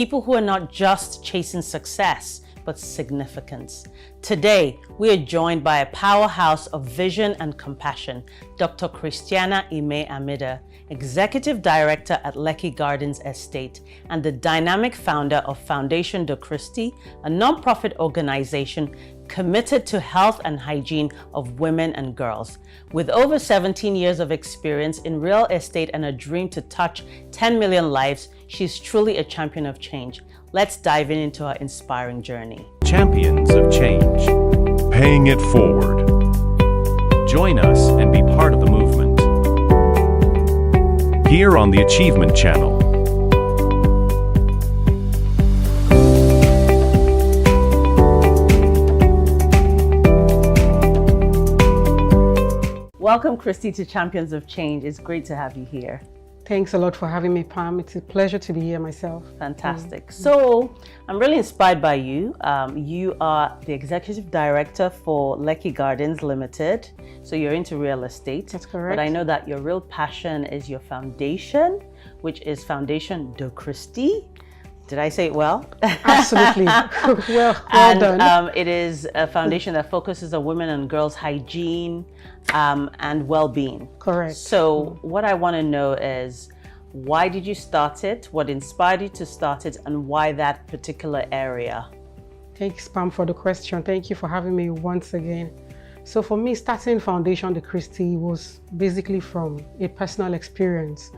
People who are not just chasing success, but significance. Today, we are joined by a powerhouse of vision and compassion, Dr. Christiana Ime Amida, Executive Director at Lekki Gardens Estate and the dynamic founder of Foundation de Christi, a nonprofit organization committed to health and hygiene of women and girls. With over 17 years of experience in real estate and a dream to touch 10 million lives, she's truly a champion of change. Let's dive into her inspiring journey. Champions of Change. Paying it forward. Join us and be part of the movement. Here on the Achievement Channel. Welcome, Christy, to Champions of Change. It's great to have you here. Thanks a lot for having me, Pam. It's a pleasure to be here myself. Fantastic. So I'm really inspired by you. You are the Executive Director for Lekki Gardens Limited. So you're into real estate. That's correct. But I know that your real passion is your foundation, which is Foundation de Christi. Did I say it well? Absolutely. well And done. it is a foundation that focuses on women and girls' hygiene and well-being. Correct. So what I want to know is, why did you start it? What inspired you to start it, and why that particular area? Thanks, Pam, for the question. Thank you for having me once again. So for me, starting Foundation de Christi was basically from a personal experience.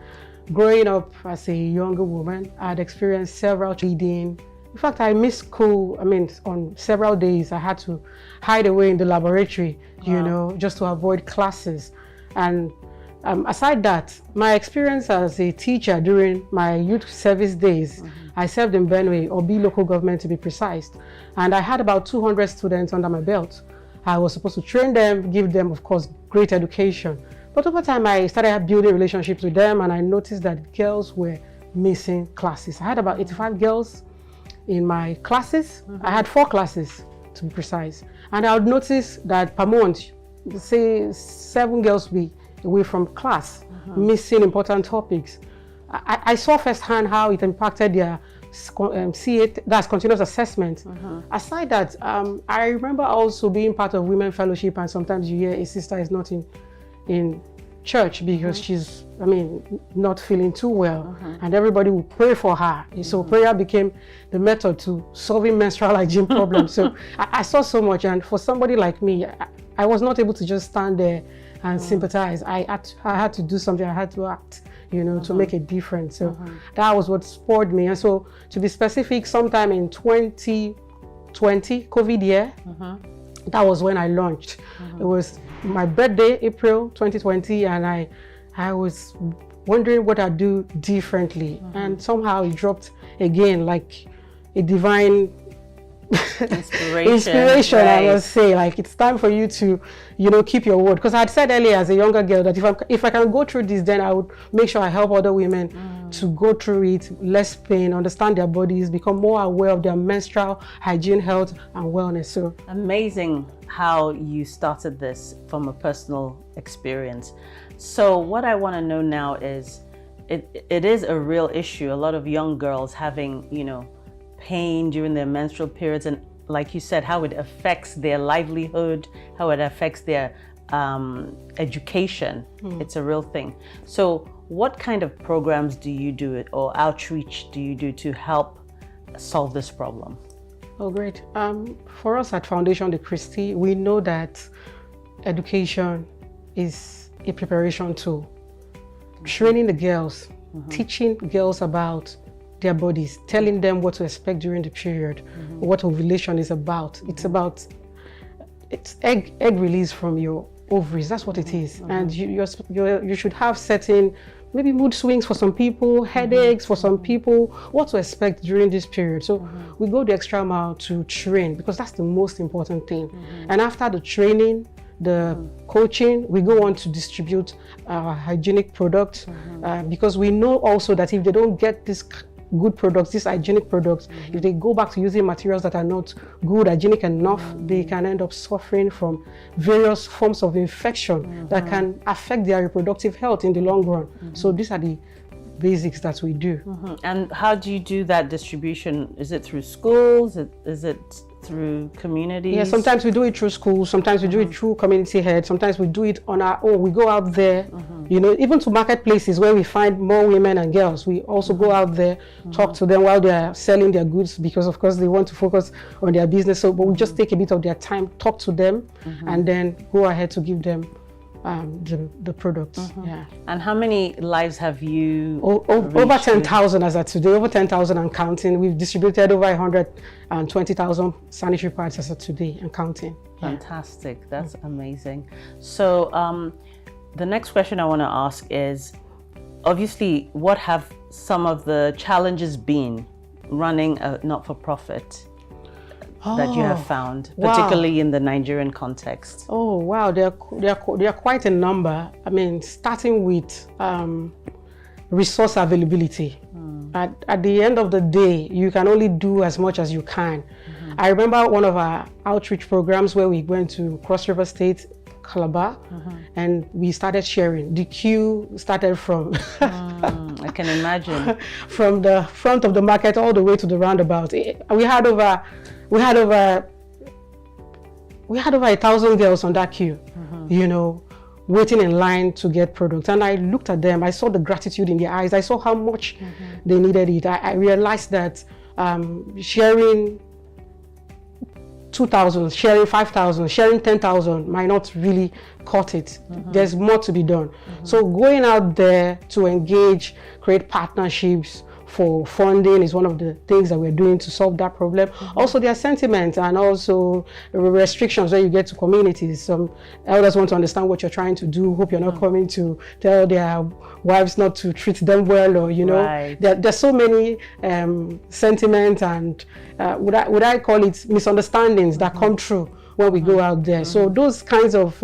Growing up as a younger woman, I had experienced several reading. In fact, I missed school. On several days, I had to hide away in the laboratory, just to avoid classes. And aside that, my experience as a teacher during my youth service days, I served in Benue, Obi local government to be precise. And I had about 200 students under my belt. I was supposed to train them, give them, of course, great education. But over time, I started building relationships with them, and I noticed that girls were missing classes. I had about 85 girls in my classes. I had 4 classes, to be precise. And I would notice that per month, say 7 girls would be away from class, missing important topics. I saw firsthand how it impacted their that's continuous assessment. Aside that, I remember also being part of Women Fellowship, and sometimes you hear a sister is not in church because she's, not feeling too well, and everybody would pray for her. So prayer became the method to solving menstrual hygiene problems. So I saw so much, and for somebody like me, I was not able to just stand there and sympathize. I had to do something. I had to act, to make a difference. So that was what spurred me. And so, to be specific, sometime in 2020, COVID year, that was when I launched. It was my birthday, April 2020, and I was wondering what I'd do differently. And somehow it dropped again, like a divine inspiration, right. I must say, like, it's time for you to, keep your word. Because I had said earlier as a younger girl that if I can go through this, then I would make sure I help other women to go through it, less pain, understand their bodies, become more aware of their menstrual hygiene, health, and wellness. So amazing how you started this from a personal experience. So what I want to know now is, it is a real issue. A lot of young girls having, pain during their menstrual periods, and like you said, how it affects their livelihood, how it affects their education. It's a real thing. So what kind of programs do you do or outreach do you do to help solve this problem? Oh, great. For us at Foundation de Christi, we know that education is a preparation tool. Training the girls, teaching girls about their bodies, telling them what to expect during the period, what ovulation is about. It's egg release from your ovaries. That's what it is. And you should have certain, maybe mood swings for some people, headaches for some people, what to expect during this period. So we go the extra mile to train, because that's the most important thing. And after the training, the coaching, we go on to distribute hygienic products, because we know also that if they don't get this good products, these hygienic products, if they go back to using materials that are not good, hygienic enough, they can end up suffering from various forms of infection that can affect their reproductive health in the long run. So these are the basics that we do. And how do you do that distribution? Is it through schools? Is it through communities? Yeah, sometimes we do it through schools, sometimes we do it through community heads, sometimes we do it on our own. We go out there, you know, even to marketplaces where we find more women and girls. We also go out there, talk to them while they are selling their goods, because of course they want to focus on their business. So, but we just take a bit of their time, talk to them, and then go ahead to give them the products. Yeah. And how many lives have you over 10,000 as of today, over 10,000 and counting. We've distributed over 120,000 sanitary pads as of today and counting. Fantastic. That's amazing. So the next question I want to ask is, obviously, what have some of the challenges been running a not-for-profit that you have found, particularly in the Nigerian context? Oh, wow, there are quite a number. I mean, starting with resource availability. At the end of the day, you can only do as much as you can. I remember one of our outreach programs where we went to Cross River State, Calabar, and we started sharing. The queue started from I can imagine from the front of the market all the way to the roundabout. We had over 1,000 girls on that queue, you know, waiting in line to get products. And I looked at them, I saw the gratitude in their eyes, I saw how much they needed it. I realized that sharing 2,000, sharing 5,000, sharing 10,000 might not really cut it. There's more to be done. So going out there to engage, create partnerships for funding is one of the things that we're doing to solve that problem. Also, there are sentiments and also restrictions when you get to communities. Some elders want to understand what you're trying to do, hope you're not coming to tell their wives not to treat them well, or, you know, there's so many sentiments and would I call it misunderstandings that come true when we go out there. So those kinds of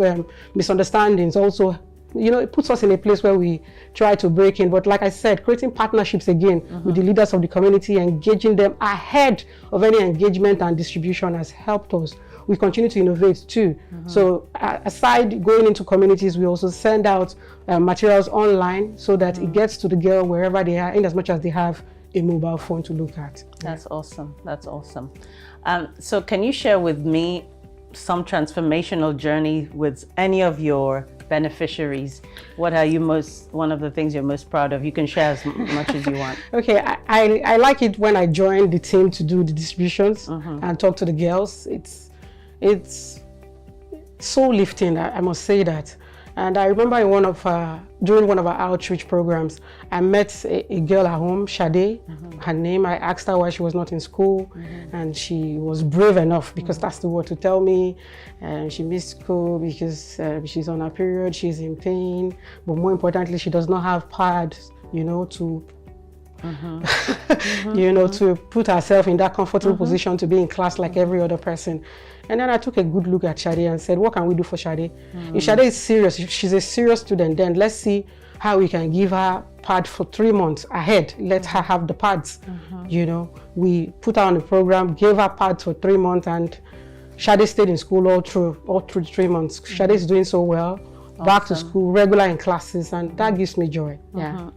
misunderstandings also, you know, it puts us in a place where we try to break in. But like I said, creating partnerships again with the leaders of the community, engaging them ahead of any engagement and distribution has helped us. We continue to innovate too. So aside going into communities, we also send out materials online so that it gets to the girl wherever they are, in as much as they have a mobile phone to look at. That's awesome. That's awesome. So can you share with me some transformational journey with any of your beneficiaries? What are you one of the things you're most proud of? You can share as much as you want. Okay, I like it when I joined the team to do the distributions and talk to the girls. It's so lifting, I must say that. And I remember in during one of our outreach programs, I met a girl at home, Sade, her name. I asked her why she was not in school, and she was brave enough, because that's the word, to tell me she missed school because she's on her period, she's in pain, but more importantly, she does not have pads, you know, to you know, to put herself in that comfortable position to be in class like every other person. And then I took a good look at Sade and said, what can we do for Sade? If Sade is serious, if she's a serious student, then let's see how we can give her pad for 3 months ahead. Let her have the pads. You know, we put her on the program, gave her pads for 3 months, and Sade stayed in school all through 3 months. Sade is doing so well. Back to school, regular in classes, and that gives me joy. Yeah.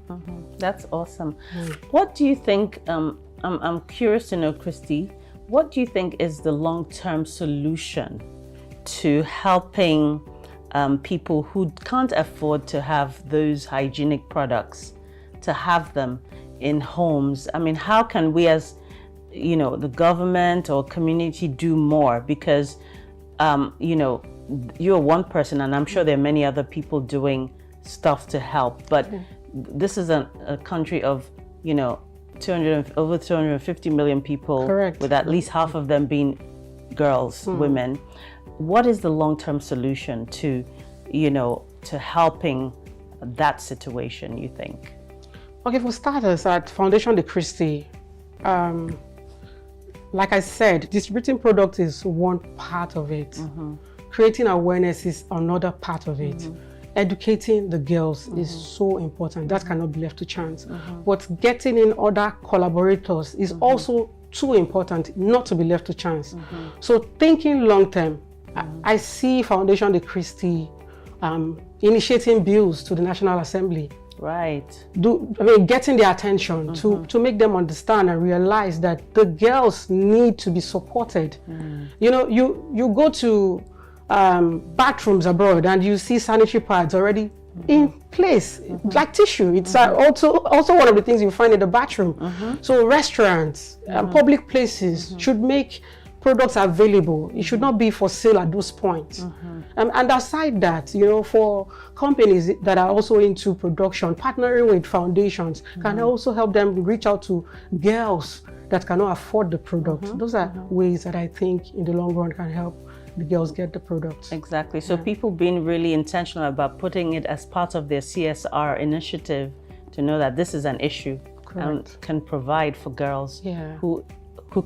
That's awesome. What do you think, I'm curious to know, Christy, what do you think is the long-term solution to helping people who can't afford to have those hygienic products, to have them in homes? I mean, how can we as, you know, the government or community do more? Because, you know, you're one person, and I'm sure there are many other people doing stuff to help, but this is a country of, you know, over 250 million people. Correct. With at least half of them being girls, women. What is the long-term solution to, you know, to helping that situation, you think? Okay, for starters, at Foundation de Christi, like I said, distributing products is one part of it. Creating awareness is another part of it. Educating the girls is so important. That cannot be left to chance. But getting in other collaborators is also too important not to be left to chance. So thinking long term, I see Foundation de Christi initiating bills to the National Assembly Right. Getting their attention to make them understand and realize that the girls need to be supported. You know, you go to bathrooms abroad and you see sanitary pads already in place, like tissue. It's also one of the things you find in the bathroom. So restaurants and public places should make products available. It should not be for sale at those points. And aside that, you know, for companies that are also into production, partnering with foundations can also help them reach out to girls that cannot afford the product. Those are ways that I think in the long run can help the girls get the product. Exactly. So people being really intentional about putting it as part of their CSR initiative to know that this is an issue and can provide for girls who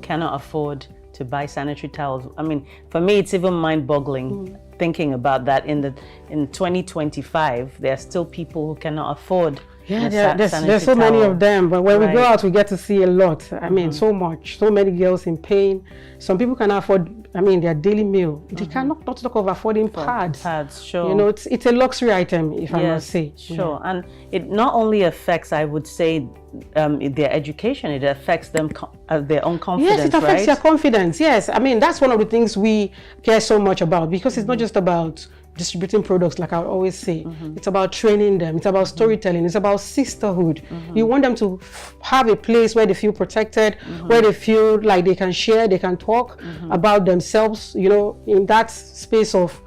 cannot afford to buy sanitary towels. I mean, for me, it's even mind-boggling thinking about that. In 2025, there are still people who cannot afford. There's so many of them, but when we go out, we get to see a lot. I mean, so many girls in pain. Some people can afford, their daily meal. They cannot not talk of affording pads. Pads, sure. You know, it's a luxury item, if I must say. Sure, and it not only affects, I would say, their education, it affects them their own confidence. Yes, it affects their confidence. Yes, I mean, that's one of the things we care so much about, because it's not just about distributing products, like I always say. It's about training them. It's about storytelling. It's about sisterhood. You want them to have a place where they feel protected, where they feel like they can share, they can talk about themselves, you know, in that space of,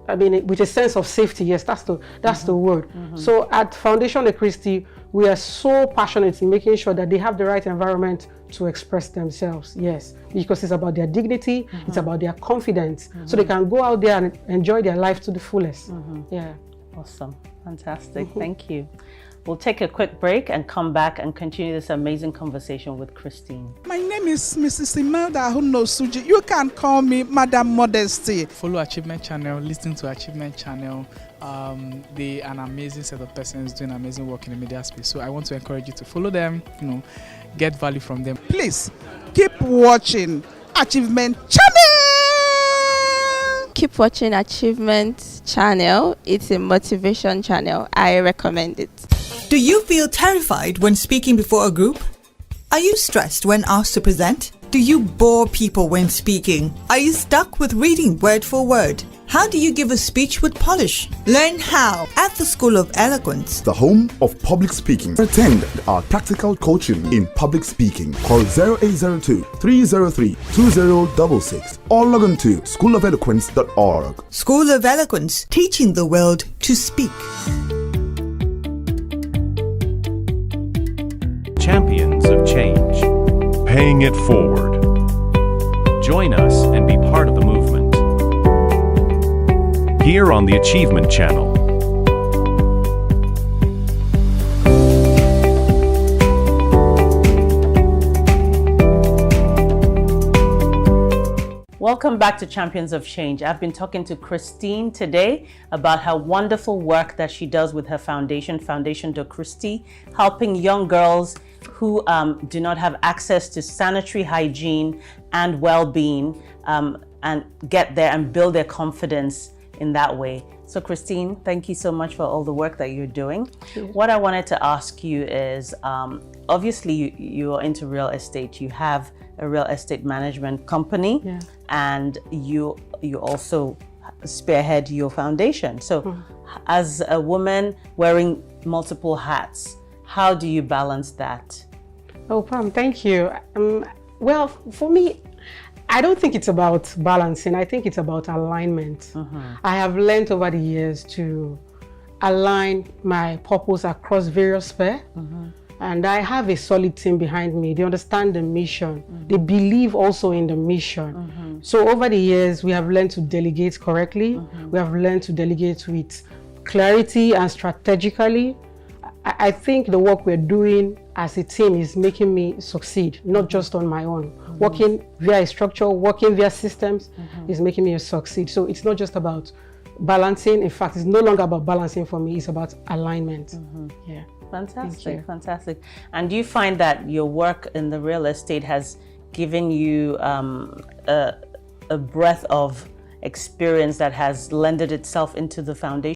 with a sense of safety. Yes, that's the word. So at Foundation de Christi, we are so passionate in making sure that they have the right environment to express themselves. Yes, because it's about their dignity, it's about their confidence, so they can go out there and enjoy their life to the fullest. Yeah. Awesome. Fantastic. Thank you. We'll take a quick break and come back and continue this amazing conversation with Christine. My name is Mrs. Imelda Ahunosuji. You can call me Madam Modesty. Follow Achievement Channel, listen to Achievement Channel. They are an amazing set of persons doing amazing work in the media space. So I want to encourage you to follow them, you know, get value from them. Please keep watching Achievement Channel. Keep watching Achievement Channel. It's a motivation channel. I recommend it. Do you feel terrified when speaking before a group? Are you stressed when asked to present? Do you bore people when speaking? Are you stuck with reading word for word? How do you give a speech with polish? Learn how at the School of Eloquence, the home of public speaking. Attend our practical coaching in public speaking. Call 0802 303 2066 or log on to schoolofeloquence.org. School of Eloquence, teaching the world to speak. Champions of Change. Paying it forward. Join us and be part of the movement. Here on the Achievement Channel. Welcome back to Champions of Change. I've been talking to Christine today about her wonderful work that she does with her foundation, Foundation de Christi, helping young girls who do not have access to sanitary hygiene and well-being and get there and build their confidence in that way. So Christine, thank you so much for all the work that you're doing. What I wanted to ask you is, obviously you're into real estate. You have a real estate management company, and you also spearhead your foundation. So as a woman wearing multiple hats, how do you balance that? Oh, Pam, thank you. Well, for me, I don't think it's about balancing. I think it's about alignment. I have learned over the years to align my purpose across various spheres. And I have a solid team behind me. They understand the mission. They believe also in the mission. So over the years, we have learned to delegate correctly. We have learned to delegate with clarity and strategically. I think the work we're doing as a team is making me succeed, not just on my own. Working via a structure, working via systems is making me succeed. So it's not just about balancing. In fact, it's no longer about balancing for me. It's about alignment. Yeah. Fantastic, fantastic. And do you find that your work in the real estate has given you a breadth of experience that has lended itself into the foundation?